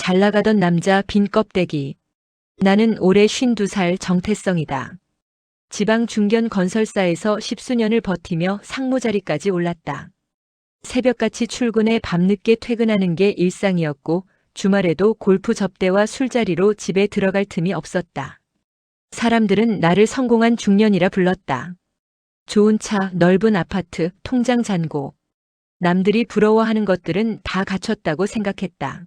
잘 나가던 남자 빈 껍데기. 나는 올해 52살 정태성이다. 지방 중견 건설사에서 10수년을 버티며 상무 자리까지 올랐다. 새벽같이 출근해 밤늦게 퇴근하는 게 일상이었고 주말에도 골프 접대와 술자리로 집에 들어갈 틈이 없었다. 사람들은 나를 성공한 중년이라 불렀다. 좋은 차, 넓은 아파트, 통장 잔고. 남들이 부러워하는 것들은 다 갖췄다고 생각했다.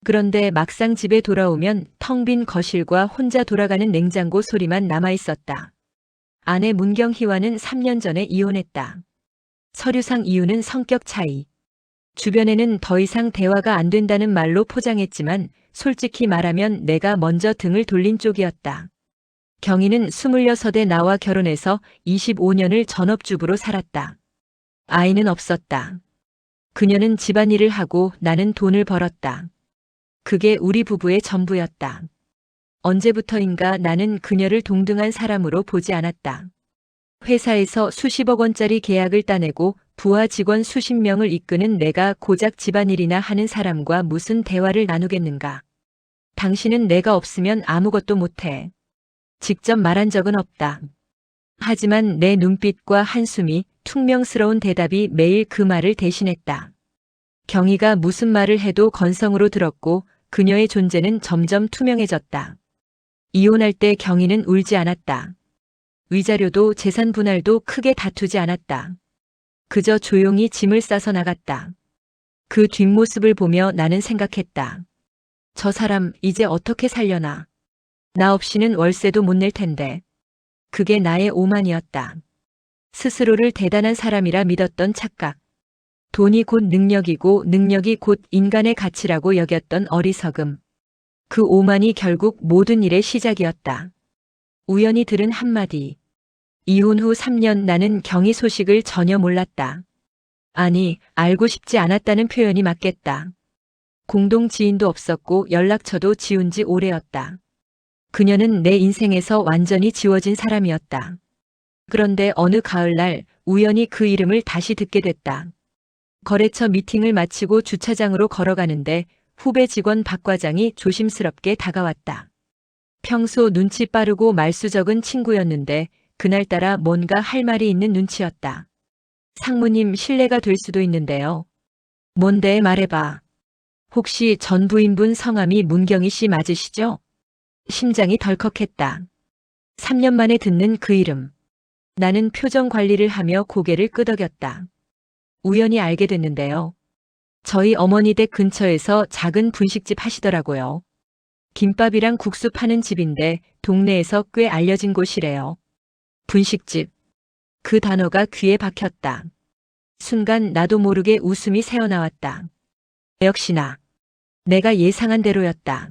그런데 막상 집에 돌아오면 텅 빈 거실과 혼자 돌아가는 냉장고 소리만 남아있었다. 아내 문경희와는 3년 전에 이혼했다. 서류상 이유는 성격 차이. 주변에는 더 이상 대화가 안 된다는 말로 포장했지만 솔직히 말하면 내가 먼저 등을 돌린 쪽이었다. 경희는 26에 나와 결혼해서 25년을 전업주부로 살았다. 아이는 없었다. 그녀는 집안일을 하고 나는 돈을 벌었다. 그게 우리 부부의 전부였다. 언제부터인가 나는 그녀를 동등한 사람으로 보지 않았다. 회사에서 수십억 원짜리 계약을 따내고 부하 직원 수십 명을 이끄는 내가 고작 집안일이나 하는 사람과 무슨 대화를 나누겠는가. 당신은 내가 없으면 아무것도 못해. 직접 말한 적은 없다. 하지만 내 눈빛과 한숨이, 퉁명스러운 대답이 매일 그 말을 대신했다. 경희가 무슨 말을 해도 건성으로 들었고 그녀의 존재는 점점 투명해졌다. 이혼할 때 경희는 울지 않았다. 위자료도 재산 분할도 크게 다투지 않았다. 그저 조용히 짐을 싸서 나갔다. 그 뒷모습을 보며 나는 생각했다. 저 사람 이제 어떻게 살려나. 나 없이는 월세도 못 낼 텐데. 그게 나의 오만이었다. 스스로를 대단한 사람이라 믿었던 착각. 돈이 곧 능력이고 능력이 곧 인간의 가치라고 여겼던 어리석음. 그 오만이 결국 모든 일의 시작이었다. 우연히 들은 한마디. 이혼 후 3년 나는 경희 소식을 전혀 몰랐다. 아니, 알고 싶지 않았다는 표현이 맞겠다. 공동 지인도 없었고 연락처도 지운 지 오래였다. 그녀는 내 인생에서 완전히 지워진 사람이었다. 그런데 어느 가을날 우연히 그 이름을 다시 듣게 됐다. 거래처 미팅을 마치고 주차장으로 걸어가는데 후배 직원 박 과장이 조심스럽게 다가왔다. 평소 눈치 빠르고 말수 적은 친구였는데 그날따라 뭔가 할 말이 있는 눈치였다. 상무님 실례가 될 수도 있는데요. 뭔데 말해봐. 혹시 전 부인분 성함이 문경희 씨 맞으시죠? 심장이 덜컥했다. 3년 만에 듣는 그 이름. 나는 표정 관리를 하며 고개를 끄덕였다. 우연히 알게 됐는데요. 저희 어머니 댁 근처에서 작은 분식집 하시더라고요. 김밥이랑 국수 파는 집인데 동네에서 꽤 알려진 곳이래요. 분식집. 그 단어가 귀에 박혔다. 순간 나도 모르게 웃음이 새어나왔다. 역시나. 내가 예상한 대로였다.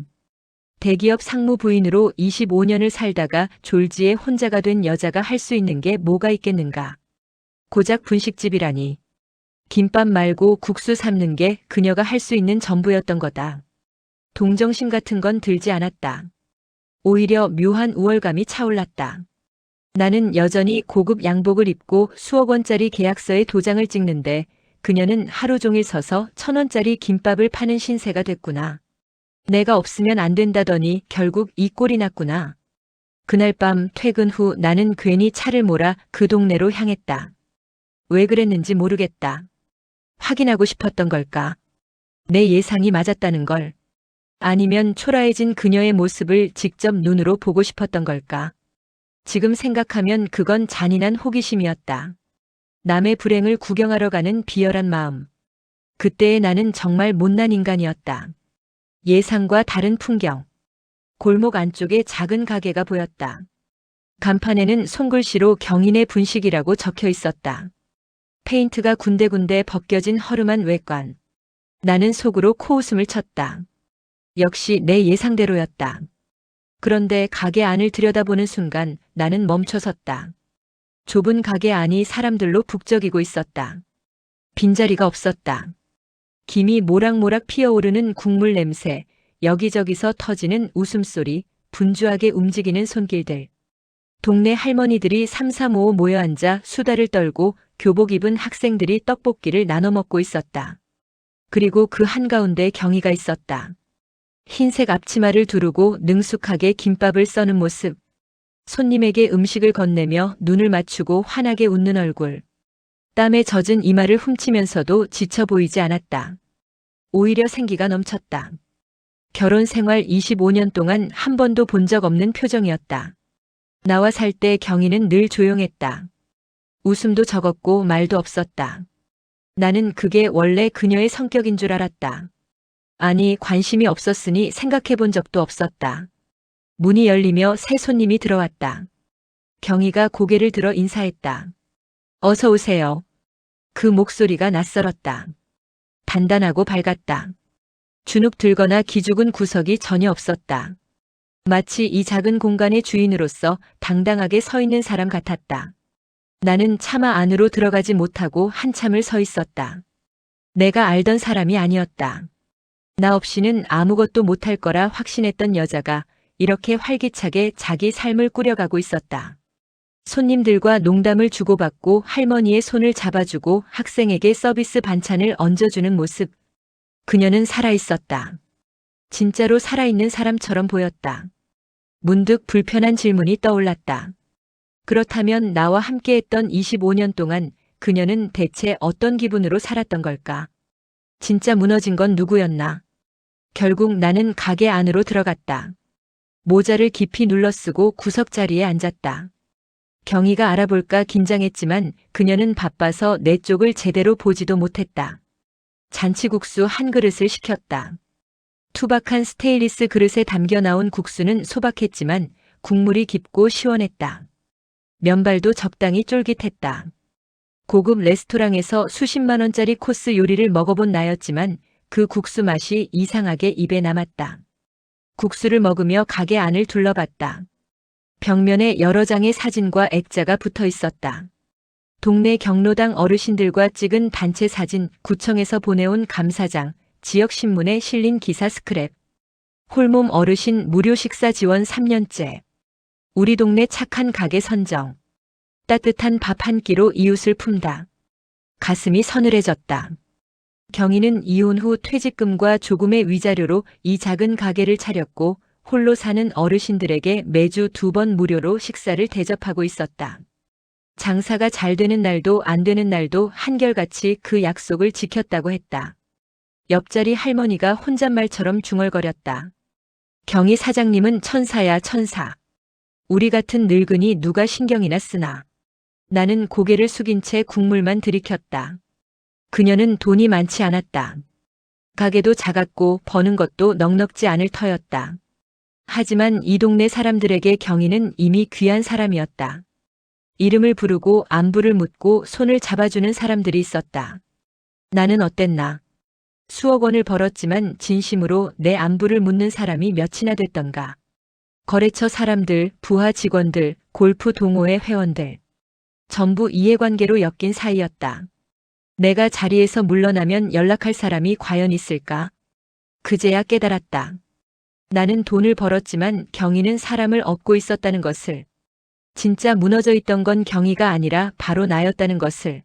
대기업 상무 부인으로 25년을 살다가 졸지에 혼자가 된 여자가 할 수 있는 게 뭐가 있겠는가. 고작 분식집이라니. 김밥 말고 국수 삶는 게 그녀가 할 수 있는 전부였던 거다. 동정심 같은 건 들지 않았다. 오히려 묘한 우월감이 차올랐다. 나는 여전히 고급 양복을 입고 수억 원짜리 계약서에 도장을 찍는데 그녀는 하루 종일 서서 1,000원짜리 김밥을 파는 신세가 됐구나. 내가 없으면 안 된다더니 결국 이 꼴이 났구나. 그날 밤 퇴근 후 나는 괜히 차를 몰아 그 동네로 향했다. 왜 그랬는지 모르겠다. 확인하고 싶었던 걸까? 내 예상이 맞았다는 걸. 아니면 초라해진 그녀의 모습을 직접 눈으로 보고 싶었던 걸까? 지금 생각하면 그건 잔인한 호기심이었다. 남의 불행을 구경하러 가는 비열한 마음. 그때의 나는 정말 못난 인간이었다. 예상과 다른 풍경. 골목 안쪽에 작은 가게가 보였다. 간판에는 손글씨로 경인의 분식이라고 적혀 있었다. 페인트가 군데군데 벗겨진 허름한 외관. 나는 속으로 코웃음을 쳤다. 역시 내 예상대로였다. 그런데 가게 안을 들여다보는 순간 나는 멈춰섰다. 좁은 가게 안이 사람들로 북적이고 있었다. 빈자리가 없었다. 김이 모락모락 피어오르는 국물 냄새, 여기저기서 터지는 웃음소리, 분주하게 움직이는 손길들. 동네 할머니들이 삼삼오오 모여 앉아 수다를 떨고 교복 입은 학생들이 떡볶이를 나눠 먹고 있었다. 그리고 그 한가운데 경희가 있었다. 흰색 앞치마를 두르고 능숙하게 김밥을 써는 모습. 손님에게 음식을 건네며 눈을 맞추고 환하게 웃는 얼굴. 땀에 젖은 이마를 훔치면서도 지쳐 보이지 않았다. 오히려 생기가 넘쳤다. 결혼 생활 25년 동안 한 번도 본 적 없는 표정이었다. 나와 살 때 경희는 늘 조용했다. 웃음도 적었고 말도 없었다. 나는 그게 원래 그녀의 성격인 줄 알았다. 아니, 관심이 없었으니 생각해 본 적도 없었다. 문이 열리며 새 손님이 들어왔다. 경희가 고개를 들어 인사했다. 어서 오세요. 그 목소리가 낯설었다. 단단하고 밝았다. 주눅 들거나 기죽은 구석이 전혀 없었다. 마치 이 작은 공간의 주인으로서 당당하게 서 있는 사람 같았다. 나는 차마 안으로 들어가지 못하고 한참을 서 있었다. 내가 알던 사람이 아니었다. 나 없이는 아무것도 못할 거라 확신했던 여자가 이렇게 활기차게 자기 삶을 꾸려가고 있었다. 손님들과 농담을 주고받고 할머니의 손을 잡아주고 학생에게 서비스 반찬을 얹어주는 모습. 그녀는 살아있었다. 진짜로 살아있는 사람처럼 보였다. 문득 불편한 질문이 떠올랐다. 그렇다면 나와 함께했던 25년 동안 그녀는 대체 어떤 기분으로 살았던 걸까? 진짜 무너진 건 누구였나? 결국 나는 가게 안으로 들어갔다. 모자를 깊이 눌러쓰고 구석자리에 앉았다. 경희가 알아볼까 긴장했지만 그녀는 바빠서 내 쪽을 제대로 보지도 못했다. 잔치국수 한 그릇을 시켰다. 투박한 스테인리스 그릇에 담겨 나온 국수는 소박했지만 국물이 깊고 시원했다. 면발도 적당히 쫄깃했다. 고급 레스토랑에서 수십만 원짜리 코스 요리를 먹어본 나였지만 그 국수 맛이 이상하게 입에 남았다. 국수를 먹으며 가게 안을 둘러봤다. 벽면에 여러 장의 사진과 액자가 붙어 있었다. 동네 경로당 어르신들과 찍은 단체 사진, 구청에서 보내온 감사장, 지역신문에 실린 기사 스크랩. 홀몸 어르신 무료 식사 지원 3년째. 우리 동네 착한 가게 선정. 따뜻한 밥 한 끼로 이웃을 품다. 가슴이 서늘해졌다. 경희는 이혼 후 퇴직금과 조금의 위자료로 이 작은 가게를 차렸고 홀로 사는 어르신들에게 매주 2번 무료로 식사를 대접하고 있었다. 장사가 잘 되는 날도 안 되는 날도 한결같이 그 약속을 지켰다고 했다. 옆자리 할머니가 혼잣말처럼 중얼거렸다. 경희 사장님은 천사야, 천사. 우리 같은 늙은이 누가 신경이나 쓰나. 나는 고개를 숙인 채 국물만 들이켰다. 그녀는 돈이 많지 않았다. 가게도 작았고 버는 것도 넉넉지 않을 터였다. 하지만 이 동네 사람들에게 경희는 이미 귀한 사람이었다. 이름을 부르고 안부를 묻고 손을 잡아주는 사람들이 있었다. 나는 어땠나? 수억 원을 벌었지만 진심으로 내 안부를 묻는 사람이 몇이나 됐던가. 거래처 사람들, 부하 직원들, 골프 동호회 회원들. 전부 이해관계로 엮인 사이였다. 내가 자리에서 물러나면 연락할 사람이 과연 있을까? 그제야 깨달았다. 나는 돈을 벌었지만 경희는 사람을 얻고 있었다는 것을. 진짜 무너져 있던 건 경희가 아니라 바로 나였다는 것을.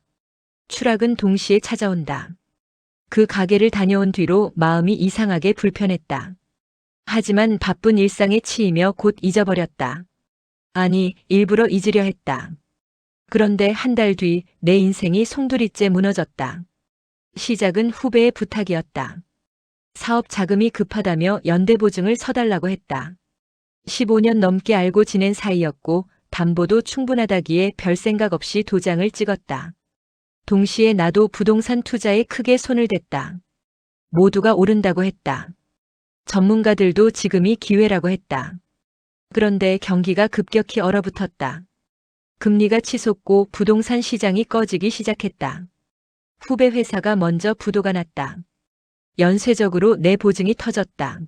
추락은 동시에 찾아온다. 그 가게를 다녀온 뒤로 마음이 이상하게 불편했다. 하지만 바쁜 일상에 치이며 곧 잊어버렸다. 아니, 일부러 잊으려 했다. 그런데 한 달 뒤 내 인생이 송두리째 무너졌다. 시작은 후배의 부탁이었다. 사업 자금이 급하다며 연대보증을 서달라고 했다. 15년 넘게 알고 지낸 사이였고 담보도 충분하다기에 별 생각 없이 도장을 찍었다. 동시에 나도 부동산 투자에 크게 손을 댔다. 모두가 오른다고 했다. 전문가들도 지금이 기회라고 했다. 그런데 경기가 급격히 얼어붙었다. 금리가 치솟고 부동산 시장이 꺼지기 시작했다. 후배 회사가 먼저 부도가 났다. 연쇄적으로 내 보증이 터졌다.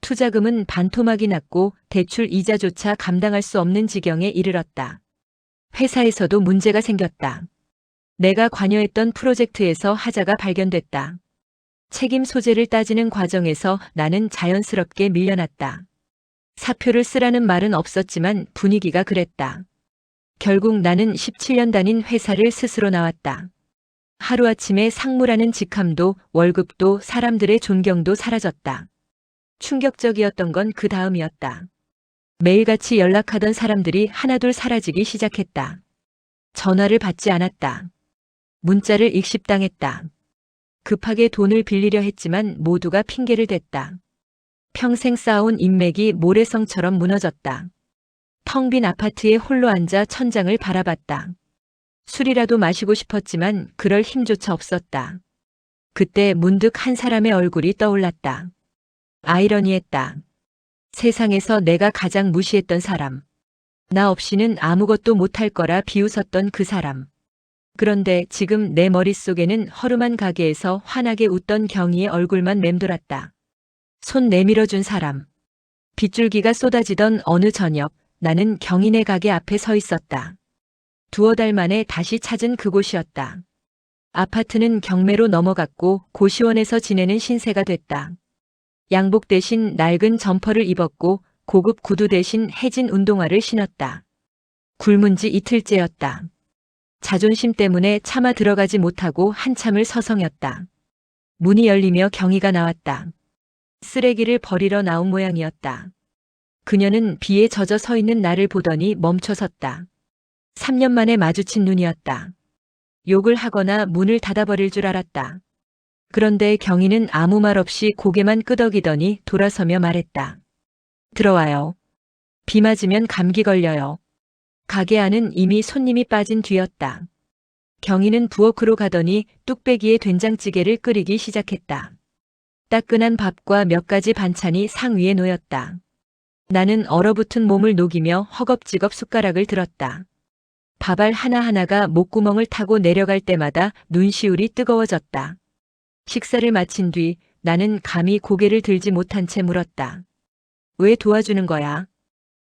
투자금은 반토막이 났고 대출 이자조차 감당할 수 없는 지경에 이르렀다. 회사에서도 문제가 생겼다. 내가 관여했던 프로젝트에서 하자가 발견됐다. 책임 소재를 따지는 과정에서 나는 자연스럽게 밀려났다. 사표를 쓰라는 말은 없었지만 분위기가 그랬다. 결국 나는 17년 다닌 회사를 스스로 나왔다. 하루아침에 상무라는 직함도 월급도 사람들의 존경도 사라졌다. 충격적이었던 건 그 다음이었다. 매일같이 연락하던 사람들이 하나둘 사라지기 시작했다. 전화를 받지 않았다. 문자를 익십당했다. 급하게 돈을 빌리려 했지만 모두가 핑계를 댔다. 평생 쌓아온 인맥이 모래성처럼 무너졌다. 텅 빈 아파트에 홀로 앉아 천장을 바라봤다. 술이라도 마시고 싶었지만 그럴 힘조차 없었다. 그때 문득 한 사람의 얼굴이 떠올랐다. 아이러니했다. 세상에서 내가 가장 무시했던 사람. 나 없이는 아무것도 못할 거라 비웃었던 그 사람. 그런데 지금 내 머릿속에는 허름한 가게에서 환하게 웃던 경희의 얼굴만 맴돌았다. 손 내밀어준 사람. 빗줄기가 쏟아지던 어느 저녁, 나는 경희네 가게 앞에 서 있었다. 두어 달 만에 다시 찾은 그곳이었다. 아파트는 경매로 넘어갔고 고시원에서 지내는 신세가 됐다. 양복 대신 낡은 점퍼를 입었고 고급 구두 대신 해진 운동화를 신었다. 굶은 지 이틀째였다. 자존심 때문에 차마 들어가지 못하고 한참을 서성였다. 문이 열리며 경희가 나왔다. 쓰레기를 버리러 나온 모양이었다. 그녀는 비에 젖어 서 있는 나를 보더니 멈춰섰다. 3년 만에 마주친 눈이었다. 욕을 하거나 문을 닫아버릴 줄 알았다. 그런데 경희는 아무 말 없이 고개만 끄덕이더니 돌아서며 말했다. 들어와요. 비 맞으면 감기 걸려요. 가게 안은 이미 손님이 빠진 뒤였다. 경희는 부엌으로 가더니 뚝배기에 된장찌개를 끓이기 시작했다. 따끈한 밥과 몇 가지 반찬이 상 위에 놓였다. 나는 얼어붙은 몸을 녹이며 허겁지겁 숟가락을 들었다. 밥알 하나하나가 목구멍을 타고 내려갈 때마다 눈시울이 뜨거워졌다. 식사를 마친 뒤 나는 감히 고개를 들지 못한 채 물었다. 왜 도와주는 거야?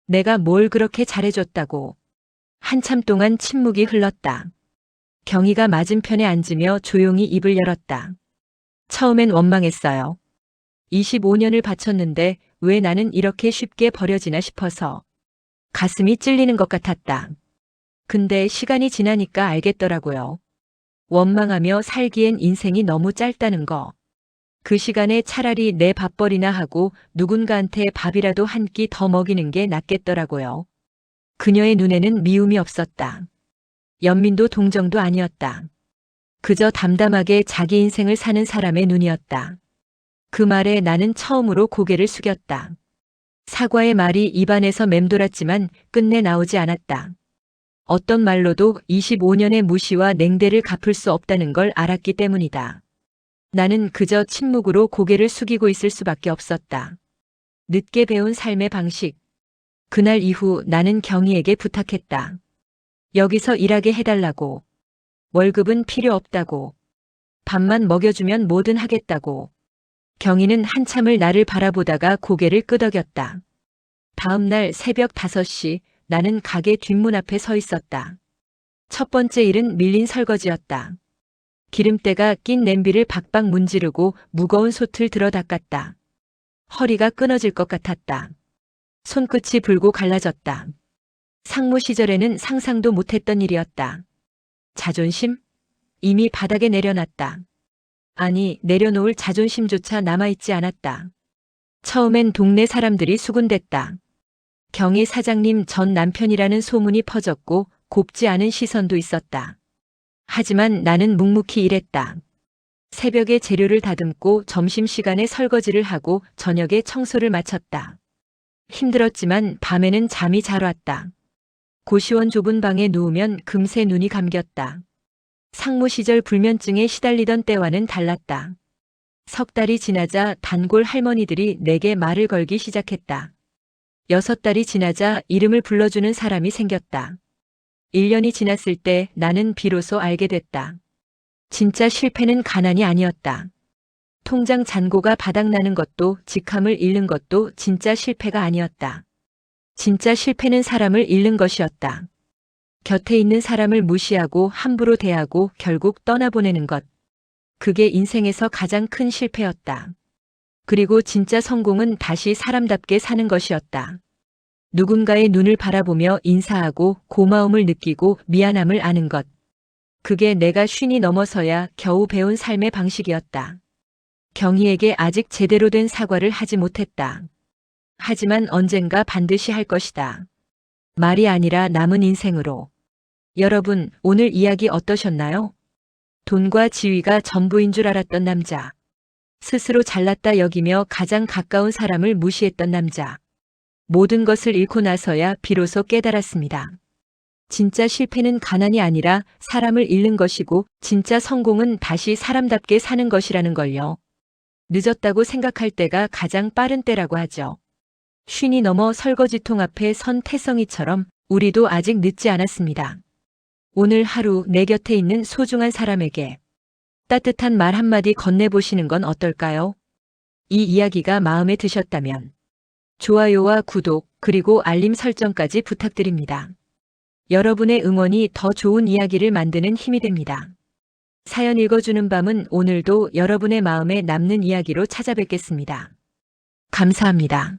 내가 뭘 그렇게 잘해줬다고. 한참 동안 침묵이 흘렀다. 경희가 맞은편에 앉으며 조용히 입을 열었다. 처음엔 원망했어요. 25년을 바쳤는데 왜 나는 이렇게 쉽게 버려지나 싶어서. 가슴이 찔리는 것 같았다. 근데 시간이 지나니까 알겠더라고요. 원망하며 살기엔 인생이 너무 짧다는 거. 그 시간에 차라리 내 밥벌이나 하고 누군가한테 밥이라도 한 끼 더 먹이는 게 낫겠더라고요. 그녀의 눈에는 미움이 없었다. 연민도 동정도 아니었다. 그저 담담하게 자기 인생을 사는 사람의 눈이었다. 그 말에 나는 처음으로 고개를 숙였다. 사과의 말이 입안에서 맴돌았지만 끝내 나오지 않았다. 어떤 말로도 25년의 무시와 냉대를 갚을 수 없다는 걸 알았기 때문이다. 나는 그저 침묵으로 고개를 숙이고 있을 수밖에 없었다. 늦게 배운 삶의 방식. 그날 이후 나는 경희에게 부탁했다. 여기서 일하게 해달라고. 월급은 필요 없다고. 밥만 먹여주면 뭐든 하겠다고. 경희는 한참을 나를 바라보다가 고개를 끄덕였다. 다음 날 새벽 5시 나는 가게 뒷문 앞에 서 있었다. 첫 번째 일은 밀린 설거지였다. 기름때가 낀 냄비를 박박 문지르고 무거운 솥을 들어 닦았다. 허리가 끊어질 것 같았다. 손끝이 불고 갈라졌다. 상무 시절에는 상상도 못했던 일이었다. 자존심? 이미 바닥에 내려놨다. 아니, 내려놓을 자존심조차 남아있지 않았다. 처음엔 동네 사람들이 수군댔다. 경희 사장님 전 남편이라는 소문이 퍼졌고 곱지 않은 시선도 있었다. 하지만 나는 묵묵히 일했다. 새벽에 재료를 다듬고 점심시간에 설거지를 하고 저녁에 청소를 마쳤다. 힘들었지만 밤에는 잠이 잘 왔다. 고시원 좁은 방에 누우면 금세 눈이 감겼다. 상무 시절 불면증에 시달리던 때와는 달랐다. 석 달이 지나자 단골 할머니들이 내게 말을 걸기 시작했다. 6달이 지나자 이름을 불러주는 사람이 생겼다. 1년이 지났을 때 나는 비로소 알게 됐다. 진짜 실패는 가난이 아니었다. 통장 잔고가 바닥나는 것도 직함을 잃는 것도 진짜 실패가 아니었다. 진짜 실패는 사람을 잃는 것이었다. 곁에 있는 사람을 무시하고 함부로 대하고 결국 떠나보내는 것. 그게 인생에서 가장 큰 실패였다. 그리고 진짜 성공은 다시 사람답게 사는 것이었다. 누군가의 눈을 바라보며 인사하고 고마움을 느끼고 미안함을 아는 것. 그게 내가 50이 넘어서야 겨우 배운 삶의 방식이었다. 경희에게 아직 제대로 된 사과를 하지 못했다. 하지만 언젠가 반드시 할 것이다. 말이 아니라 남은 인생으로. 여러분, 오늘 이야기 어떠셨나요? 돈과 지위가 전부인 줄 알았던 남자. 스스로 잘났다 여기며 가장 가까운 사람을 무시했던 남자. 모든 것을 잃고 나서야 비로소 깨달았습니다. 진짜 실패는 가난이 아니라 사람을 잃는 것이고 진짜 성공은 다시 사람답게 사는 것이라는 걸요. 늦었다고 생각할 때가 가장 빠른 때라고 하죠. 쉰이 넘어 설거지통 앞에 선 태성이처럼 우리도 아직 늦지 않았습니다. 오늘 하루 내 곁에 있는 소중한 사람에게 따뜻한 말 한마디 건네보시는 건 어떨까요? 이 이야기가 마음에 드셨다면 좋아요와 구독 그리고 알림 설정까지 부탁드립니다. 여러분의 응원이 더 좋은 이야기를 만드는 힘이 됩니다. 사연 읽어주는 밤은 오늘도 여러분의 마음에 남는 이야기로 찾아뵙겠습니다. 감사합니다.